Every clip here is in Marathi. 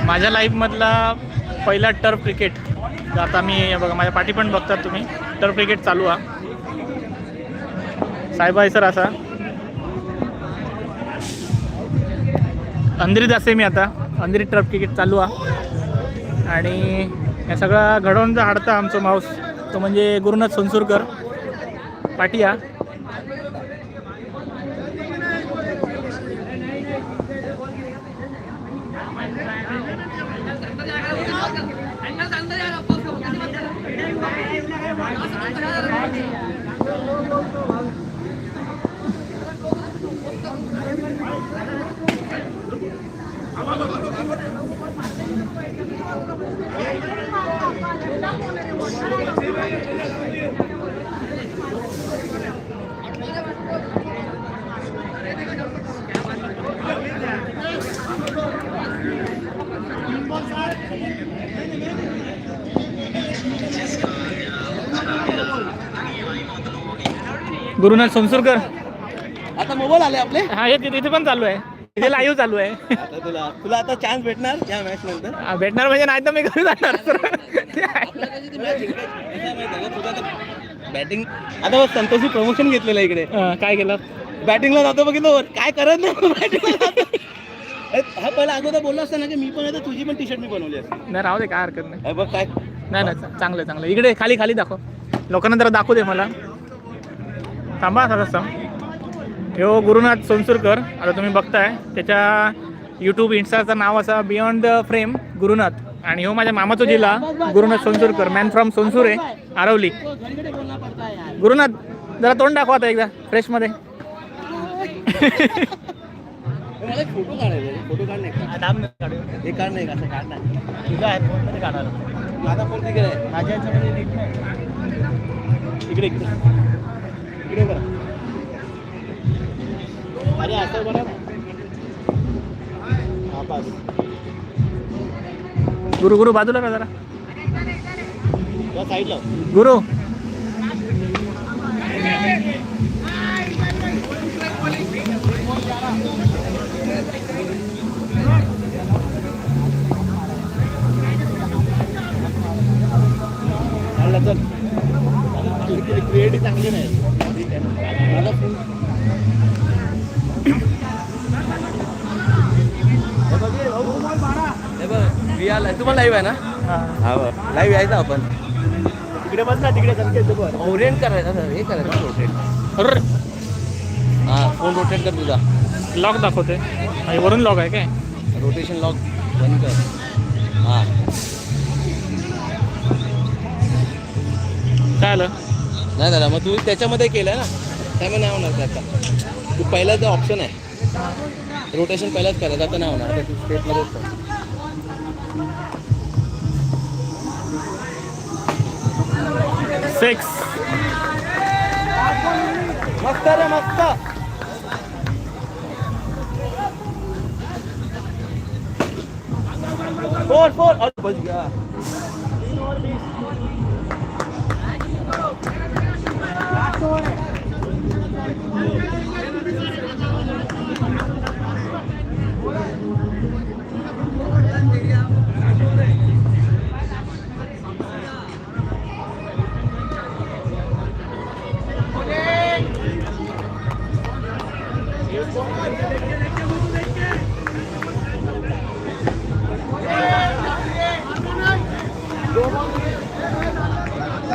माझ्या लाईफमधला पहिला टर्फ क्रिकेट. आता मी बघा माझ्या पाठी पण बघतात तुम्ही, टर्फ क्रिकेट चालू आहे. साहेब आहे सर असा अंधेरीत असे मी आता अंधेरीत टर्फ क्रिकेट चालू आहे. आणि या सगळा घडवून हाडता आमचं माऊस तो म्हणजे गुरुनाथ सोनसुरकर पाटिया. गुरुनाथ सोनसुरकर आता मोबाईल आले आपले. हा इथे पण चालू आहे, इथे लाईव्ह चालू आहे. आता तुला आता चान्स भेटणार या मॅच नंतर. भेटणार म्हणजे नाही तर मी घरी जाणार सर. बॅटिंग आता बस संतोषी प्रमोशन घेतलेलं इकडे. काय केलं बॅटिंगला जातो बघितलं काय करत नाही बॅटिंगला. हा पहिला अगोदर बोलला असता ना की मी पण येतो, तुझी पण टी शर्ट मी बनवली असते. नाही राहू दे काय हरकत नाही. बघ काय नाही चांगलं चांगलं. इकडे खाली खाली दाखव लोकांना, जरा दाखवू दे मला. थांबा तसं. हो गुरुनाथ सोनसुरकर आता तुम्ही बघताय, त्याच्या यूट्यूब इन्स्टाचं नाव असं बियॉन्ड द फ्रेम गुरुनाथ. आणि हो माझ्या मामाचा जिल्हा गुरुनाथ सोनसुरकर, मॅन फ्रॉम सोनसुरे आरवली. गुरुनाथ जरा तोंड दाखवा आता एकदा फ्रेशमध्ये. फोटो काढायचे, फोटो काढ नाही हे काढ नाही असं काढ नाही. तुझ्या आहे फोनमध्ये काढायला. माझा फोन तिकडे आहे, माझ्या याच्यामध्ये इकडे इकडे इकडे बघा. अरे असं बघा ना. हा पास. गुरु बाजूला का जरा त्या साईडला गुरु. क्रिएटिव्ह चांगली नाही. तुम्हाला लाईव्ह आहे ना. हा लाईव्ह यायचं आपण तिकडे बस ना, तिकडे ओरिएंट करायचं हे करायचं रोटेट. अरे हां फोन रोटेट कर तुझा. लॉक दाखवते आणि वरून लॉक आहे काय. रोटेशन लॉक बंद कर. हां काय आलं नाही झालं मग तू त्याच्यामध्ये केलं ना, त्यामुळे नाही होणार त्याचा. तू पहिला जो ऑप्शन आहे रोटेशन पहिलाच करायचं, आता नाही होणार. आता तू स्टेटमध्येच कर. 6 मस्त रे मस्त. 4 और बच गया.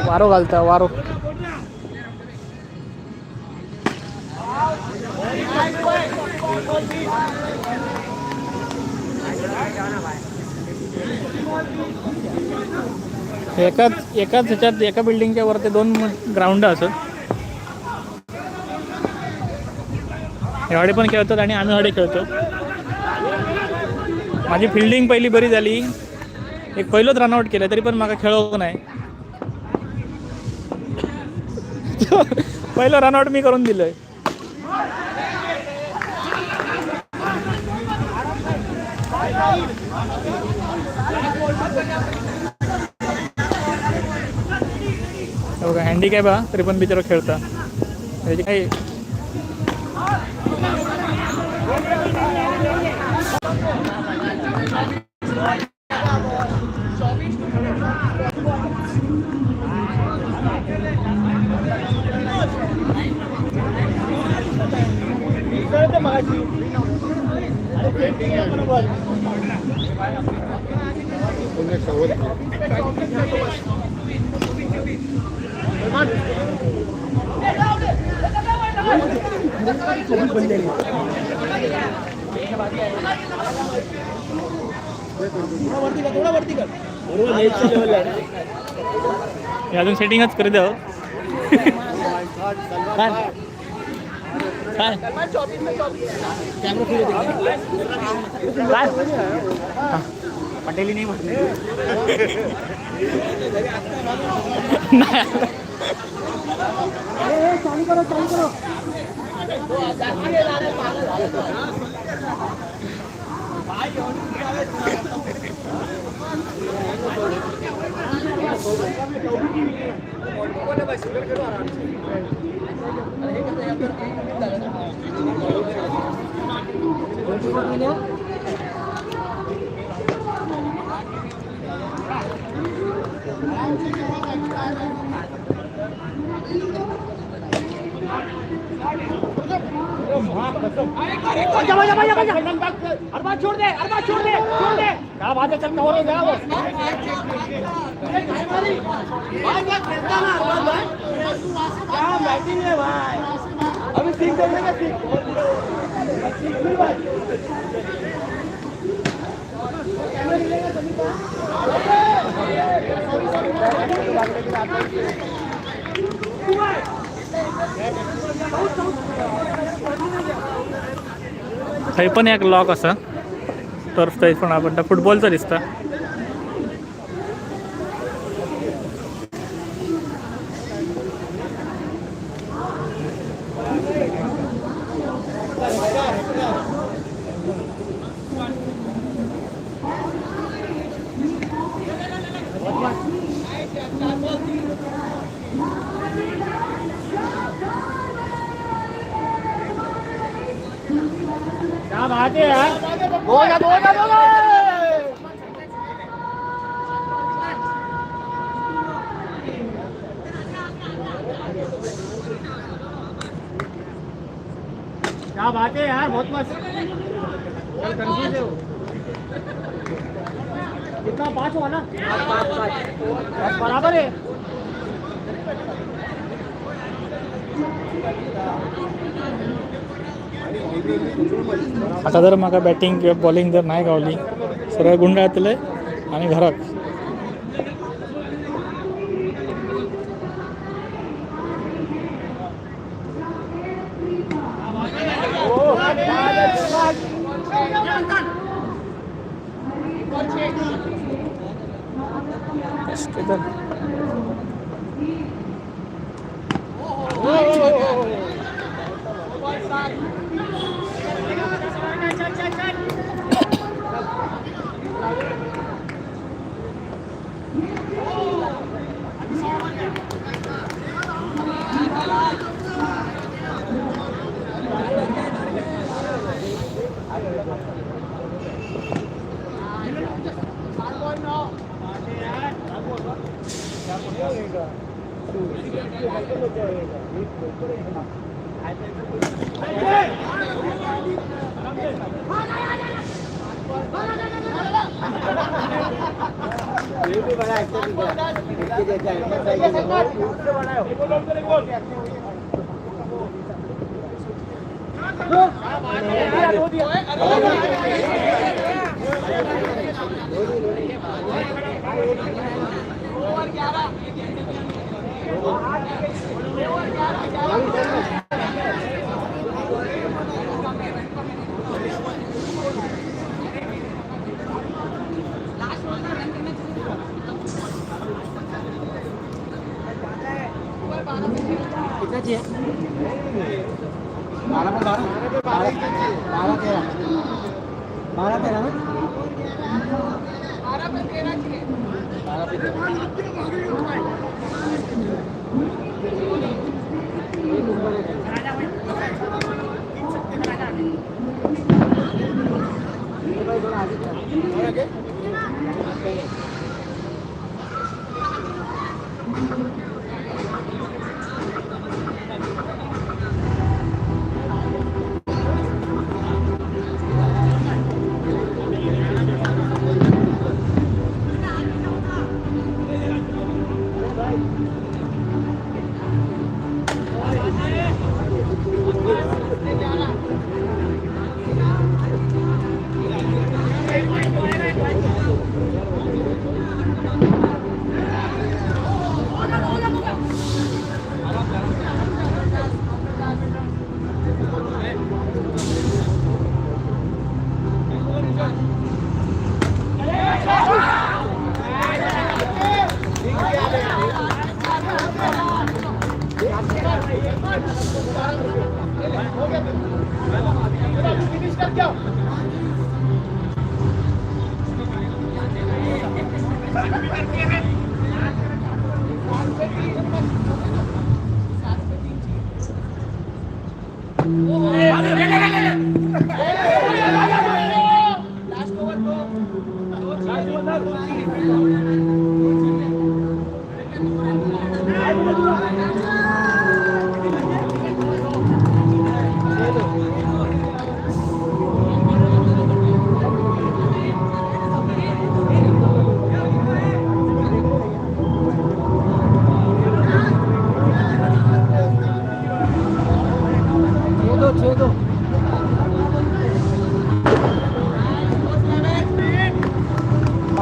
वारो घालता वारो. एकाच ह्याच्यात एका बिल्डिंगच्या वरती 2 ग्राउंड असत. हेवाडे पण खेळतात आणि आम्ही हडे खेळतो. माझी फिल्डिंग पहिली बरी झाली, एक पहिलंच रनआउट केलं तरी पण मला खेळवू नाही. पहिलं रनआउट मी करून दिलंय. बघा हँडिकॅप हा तरी पण बिचारा खेळता. त्याची काही हे अजून सेटिंगच करत आहोत. काय पटेली नाही म्हटलं छोड़ दे क्या बात है चल कवर हो गया क्या बैटिंग है भाई अभी सीख करने का थंय पण एक लॉक असा टर्फ थंय पण आपण फुटबॉलचा दिसता. क्या बात है यार क्या बात है यार बहुत मस्त कंफ्यूज है वो कितना 5 हुआ ना 5 बराबर है. आता जर म्हाका बॅटिंग किंवा बॉलिंग जर नाही गावली सरळ गुंडाळतले आणि घरात.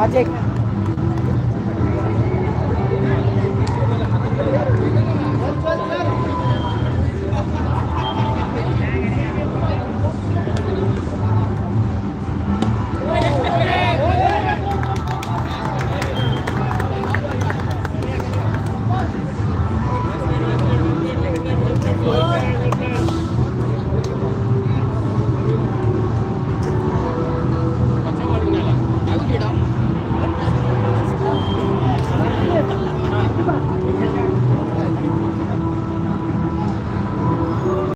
पाच एक